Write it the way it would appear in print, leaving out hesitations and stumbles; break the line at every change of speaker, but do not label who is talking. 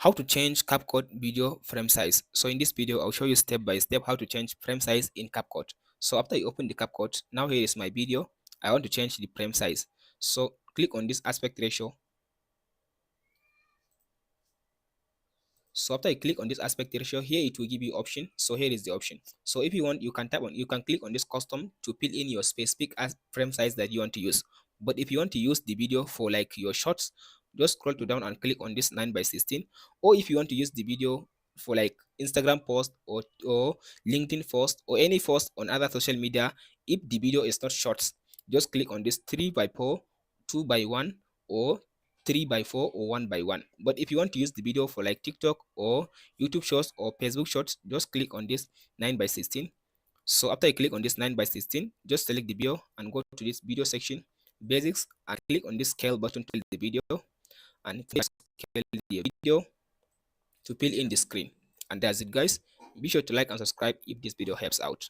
How to change Capcut video frame size. So in this video, I'll show you step by step how to change frame size in Capcut. So after you open the Capcut, now here is my video. I want to change the frame size. So click on this aspect ratio. So after you click on this aspect ratio, here it will give you option. So here is the option. So if you want, you can click on this custom to fill in your specific frame size that you want to use. But if you want to use the video for like your shorts, just scroll to down and click on this 9 by 16. Or if you want to use the video for like Instagram post or LinkedIn post or any post on other social media, if the video is not shorts, just click on this 3 by 4, 2 by 1, or 3 by 4 or 1 by 1. But if you want to use the video for like TikTok or YouTube shorts or Facebook shorts, just click on this 9 by 16. So after you click on this 9 by 16, just select the video and go to this video section, basics, and click on this scale button to the video and scale the video to fill in the screen. And that's it, guys. Be sure to like and subscribe if this video helps out.